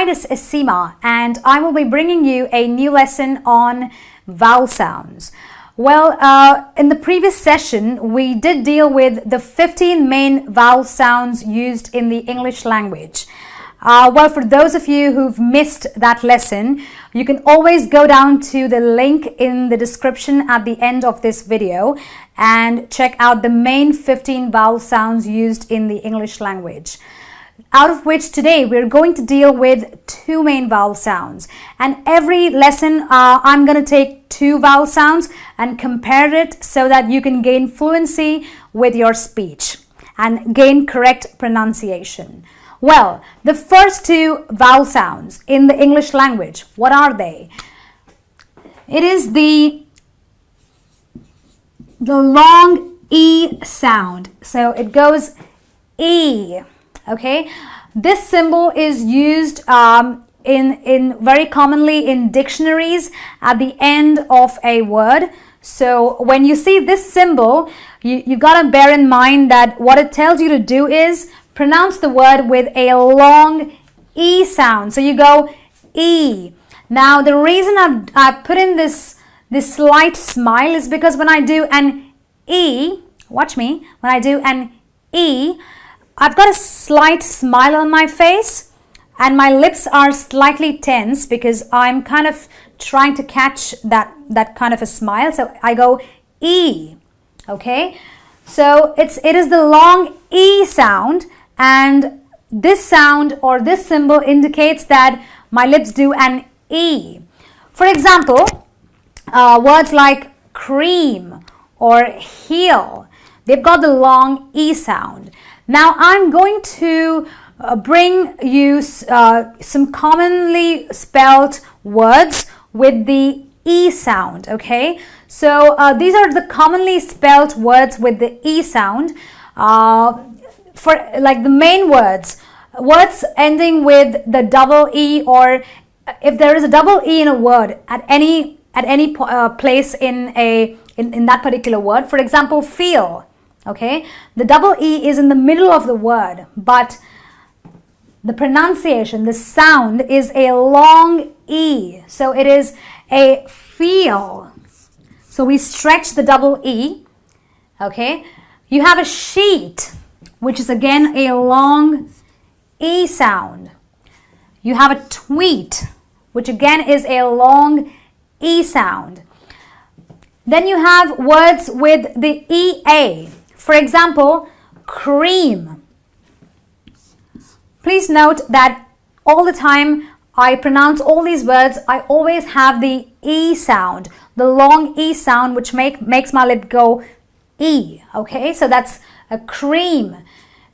Hi, this is Seema, and I will be bringing you a new lesson on vowel sounds. Well, in the previous session, we did deal with the 15 main vowel sounds used in the English language. Well, for those of you who've missed that lesson, you can always go down to the link in the description at the end of this video and check out the main 15 vowel sounds used in the English language. Out of which today we're going to deal with two main vowel sounds, and every lesson I'm going to take two vowel sounds and compare it so that you can gain fluency with your speech and gain correct pronunciation. Well, the first two vowel sounds in the English language, what are they? It is the long E sound. So it goes E. Okay, this symbol is used in very commonly in dictionaries at the end of a word. So when you see this symbol, you got to bear in mind that what it tells you to do is pronounce the word with a long E sound. So you go E. Now the reason I've put in this slight smile is because when I do an E, watch me, when I do an E, I've got a slight smile on my face and my lips are slightly tense because I'm kind of trying to catch that kind of a smile. So I go E. Okay, so it is the long E sound, and this sound or this symbol indicates that my lips do an E. For example, words like cream or heel, they've got the long E sound. Now I'm going to bring you some commonly spelled words with the E sound, okay? So these are the commonly spelled words with the E sound. For like the main words ending with the double E, or if there is a double E in a word at any place in that particular word. For example, feel. Okay, the double E is in the middle of the word, but the pronunciation, the sound is a long E. So it is a feel. So we stretch the double E. Okay, you have a sheet, which is again a long E sound. You have a tweet, which again is a long E sound. Then you have words with the EA. For example, cream. Please note that all the time I pronounce all these words, I always have the E sound, the long E sound, which makes my lip go E. Okay, so that's a cream.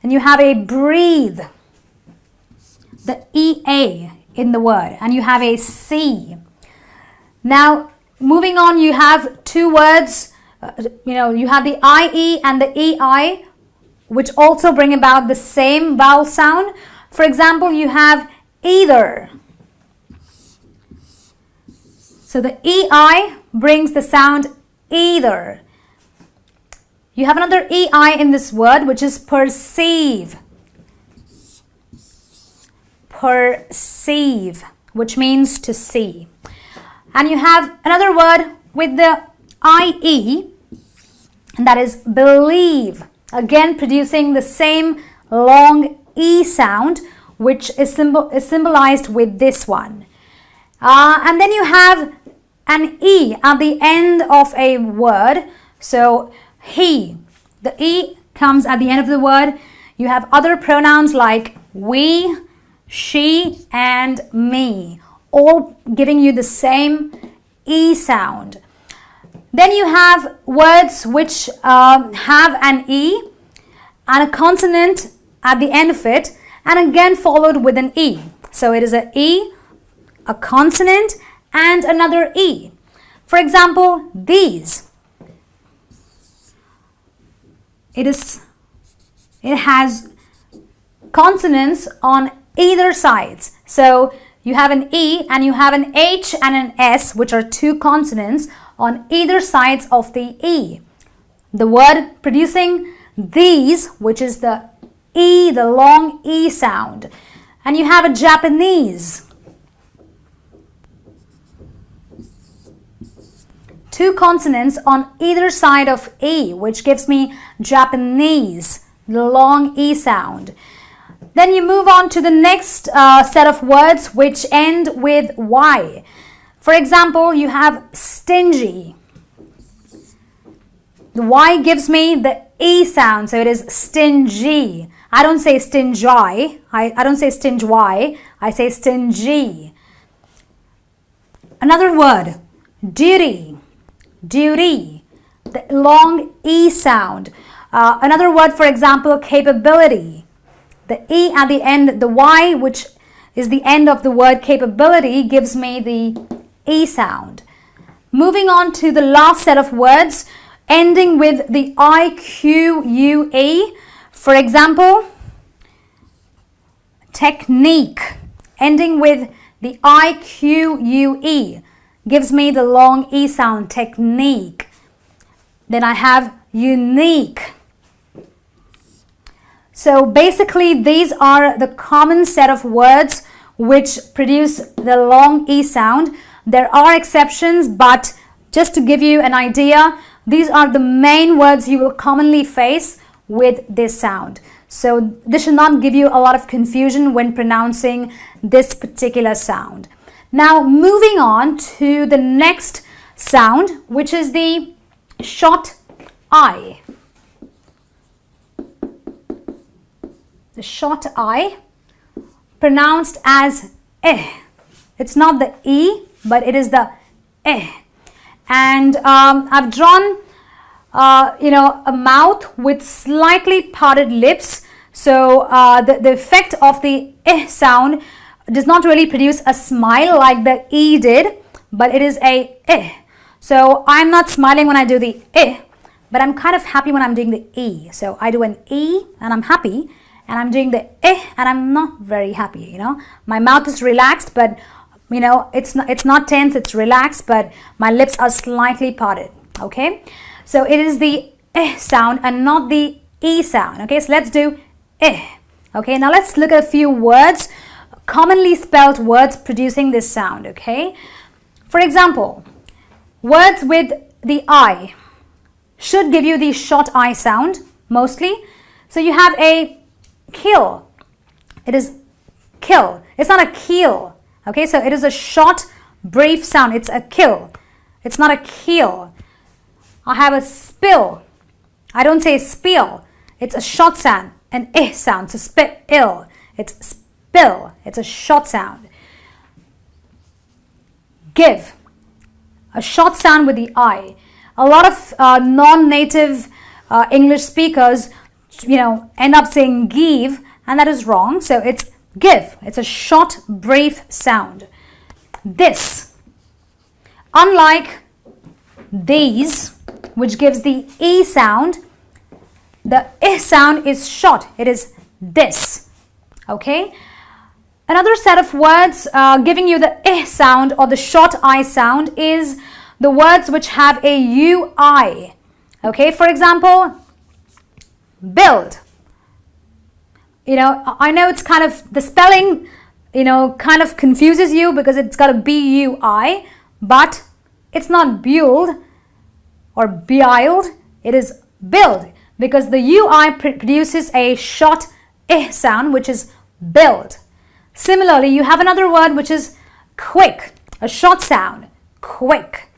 And you have a breathe, the EA in the word, and you have a C. Now, moving on, you have two words. You have the IE and the EI, which also bring about the same vowel sound. For example, you have either. So the EI brings the sound either. You have another EI in this word, which is perceive. Perceive, which means to see. And you have another word with the IE, and that is believe, again producing the same long E sound, which is symbolized with this one. And then you have an E at the end of a word. So he, the E comes at the end of the word. You have other pronouns like we, she, and me, all giving you the same E sound. Then you have words which have an E and a consonant at the end of it, and again followed with an E. So it is an E, a consonant, and another E. For example, these. It has consonants on either sides. So you have an E and you have an H and an S, which are two consonants on either sides of the E. The word producing these, which is the E, the long E sound. And you have a Japanese. Two consonants on either side of E, which gives me Japanese, the long E sound. Then you move on to the next set of words which end with Y. For example, you have stingy. The Y gives me the E sound, so it is stingy. I don't say stingy. I don't say stingy. I say stingy. Another word, duty. Duty, the long E sound. Another word, for example, capability. The E at the end, the Y, which is the end of the word capability, gives me the E sound. Moving on to the last set of words, ending with the I-Q-U-E. For example, technique, ending with the I-Q-U-E. Gives me the long E sound, technique. Then I have unique. So basically these are the common set of words which produce the long E sound. There are exceptions, but just to give you an idea, these are the main words you will commonly face with this sound. So this should not give you a lot of confusion when pronouncing this particular sound. Now moving on to the next sound, which is the short I. The short I, pronounced as eh. It's not the E, but it is the eh. And I've drawn, a mouth with slightly parted lips. So the effect of the eh sound does not really produce a smile like the E did, but it is a eh. So I'm not smiling when I do the eh, but I'm kind of happy when I'm doing the E. So I do an E and I'm happy, and I'm doing the eh and I'm not very happy, My mouth is relaxed, but it's not tense, it's relaxed, but my lips are slightly parted, okay? So it is the eh sound and not the E sound, okay? So let's do eh. Okay, now let's look at a few words, commonly spelled words producing this sound, okay? For example, words with the I should give you the short I sound, mostly. So you have a kill. It is kill. It's not a keel, okay? So it is a short, brief sound. It's a kill. It's not a keel. I have a spill. I don't say spill. It's a short sound, an eh sound. So spill. It's spill. It's a short sound. Give. A short sound with the I. A lot of non-native English speakers, end up saying give, and that is wrong. So it's give. It's a short, brief sound. This. Unlike these, which gives the E sound, the I sound is short. It is this. Okay? Another set of words giving you the I sound or the short I sound is the words which have a UI. Okay, for example, build. I know it's kind of, the spelling, kind of confuses you because it's got a B-U-I, but it's not build or build, it is build, because the UI produces a short I sound, which is build. Similarly, you have another word which is quick, a short sound, quick.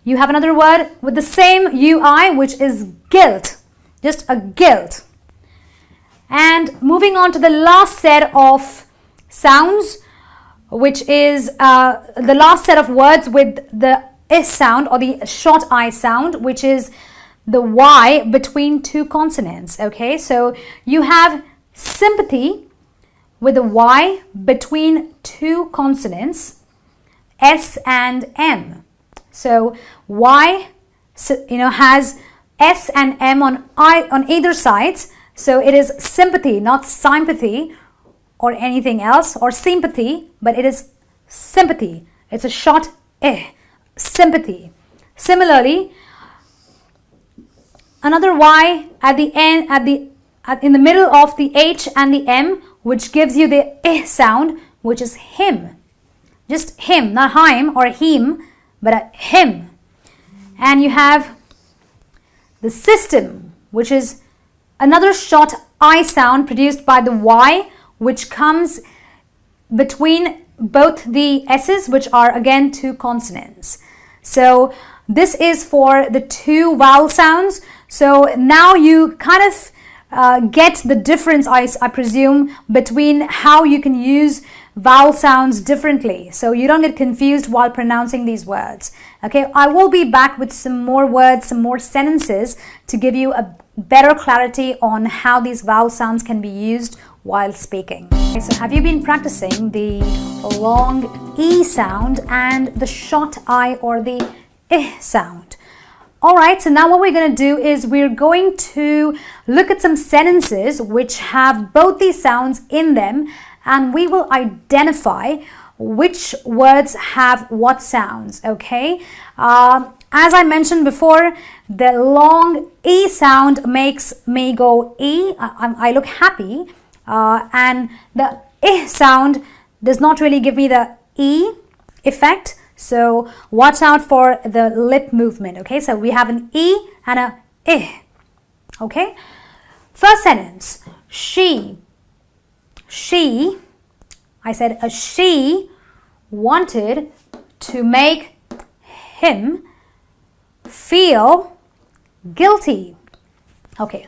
You have another word with the same UI, which is guilt, just a guilt. And moving on to the last set of sounds, which is the last set of words with the I sound or the short I sound, which is the Y between two consonants. Okay, so you have sympathy with a Y between two consonants, S and M. So Y, has S and M on either sides. So it is sympathy, not sympathy or anything else, or sympathy, but it is sympathy. It's a short eh, sympathy. Similarly, another Y at the end, in the middle of the H and the M, which gives you the sound, which is him. Just him, not him or him, but a him. And you have the system, which is another short I sound produced by the Y, which comes between both the S's, which are again two consonants. So this is for the two vowel sounds. So now you kind of get the difference, I presume, between how you can use vowel sounds differently, so you don't get confused while pronouncing these words. Okay, I will be back with some more words, some more sentences to give you a better clarity on how these vowel sounds can be used while speaking. Okay, so have you been practicing the long E sound and the short I or the sound? Alright, so now what we're going to do is we're going to look at some sentences which have both these sounds in them, and we will identify which words have what sounds, okay? As I mentioned before, the long E sound makes me go E, I look happy, and the sound does not really give me the E effect, so watch out for the lip movement, okay? So we have an E and a okay? First sentence, she, I said she wanted to make him feel guilty. Okay,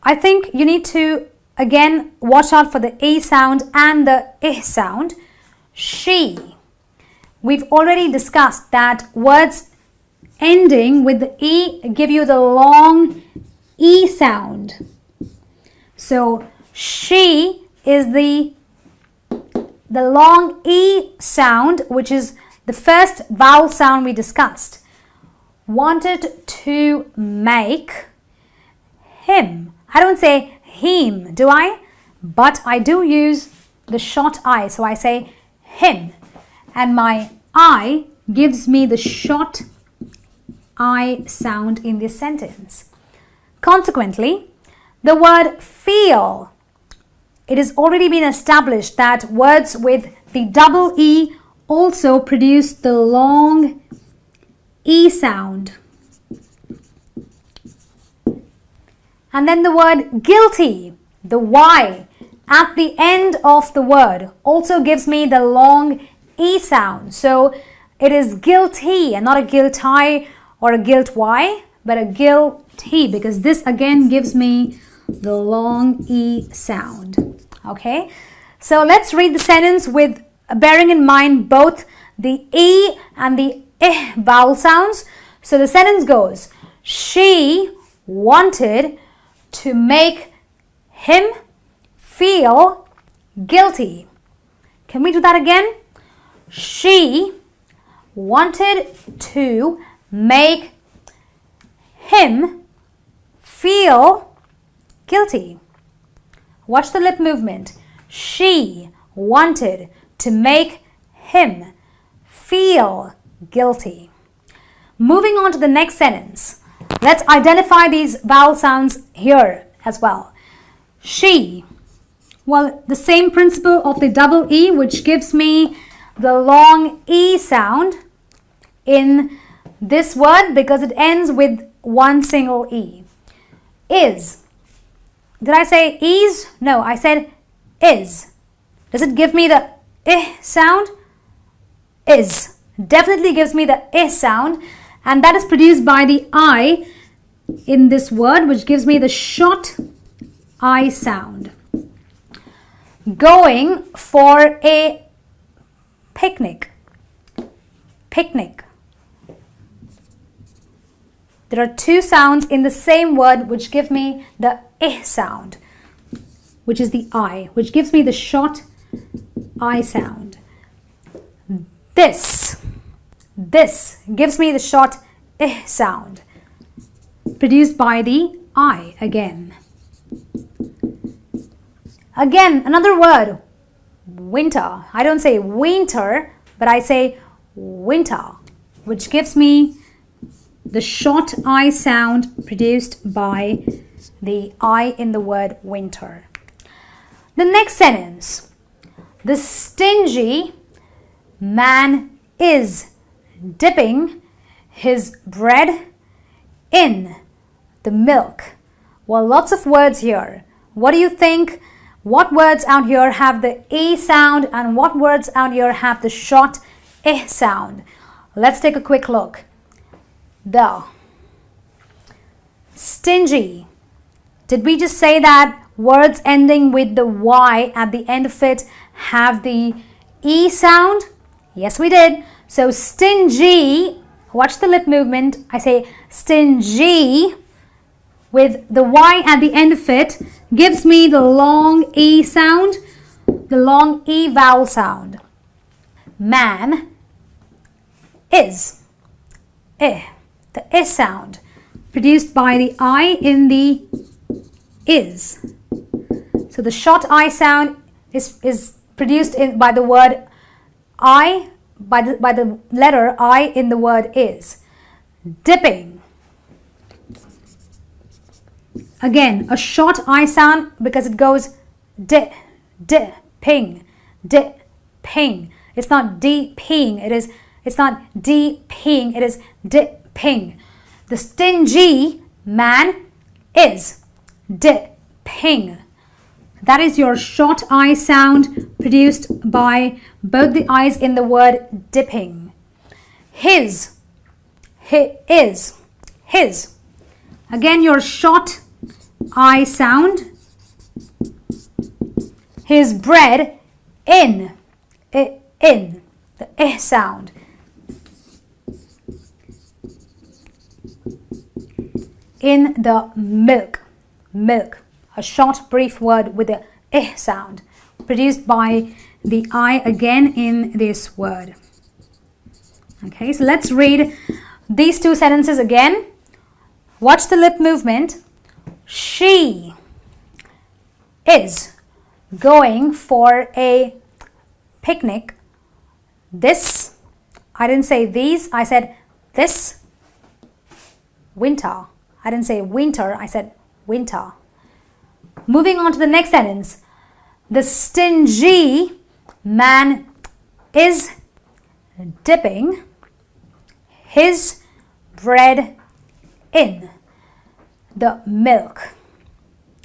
I think you need to again watch out for the A sound and the sound. She, we've already discussed that words ending with the E give you the long E sound. So she is the long E sound, which is the first vowel sound we discussed. Wanted to make him. I don't say him, do I? But I do use the short I, so I say him. And my I gives me the short I sound in this sentence. Consequently, the word feel, it has already been established that words with the double E also produce the long E sound. And then the word guilty, the Y at the end of the word also gives me the long E sound. So it is guilty and not a guilty or a guilt Y, but a guilty, because this again gives me the long E sound. Okay, so let's read the sentence with bearing in mind both the E and the vowel sounds. So the sentence goes, she wanted to make him feel guilty. Can we do that again? She wanted to make him feel guilty. Watch the lip movement. She wanted to make him feel guilty. Moving on to the next sentence. Let's identify these vowel sounds here as well. She. Well, the same principle of the double E, which gives me the long E sound in this word because it ends with one single E. Is. Did I say is? No, I said is. Does it give me the sound? Is. Definitely gives me the sound, and that is produced by the I in this word, which gives me the short I sound. Going for a picnic. Picnic. There are two sounds in the same word which give me the sound, which is the I, which gives me the short I sound. This gives me the short sound, produced by the I again. Again, another word, winter. I don't say winter, but I say winter, which gives me the short I sound produced by the I in the word winter. The next sentence. The stingy man is dipping his bread in the milk. Well, lots of words here. What do you think? What words out here have the E sound and what words out here have the short I sound? Let's take a quick look. The stingy. Did we just say that words ending with the Y at the end of it have the E sound? Yes, we did. So stingy, watch the lip movement. I say stingy with the Y at the end of it gives me the long E sound, the long E vowel sound. Man is, the I sound produced by the I in the is. So the short I sound is produced by the word I, by the letter I in the word is. Dipping. Again, a short I sound because it goes ping. It's not D-ping. It's not D-ping. It is dipping. The stingy man is dipping. That is your short I sound produced by both the I's in the word dipping. His. Again, your short I sound. His bread in. The I sound. In the milk. A short brief word with the I sound produced by the I again in this word. Okay, so let's read these two sentences again. Watch the lip movement. She is going for a picnic this, I didn't say these, I said this winter. I didn't say winter, I said winter. Moving on to the next sentence. The stingy man is dipping his bread in the milk.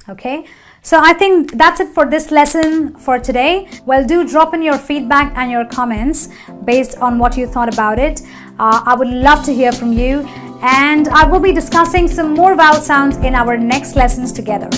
Okay, so I think that's it for this lesson for today. Well, do drop in your feedback and your comments based on what you thought about it. I would love to hear from you, and I will be discussing some more vowel sounds in our next lessons together.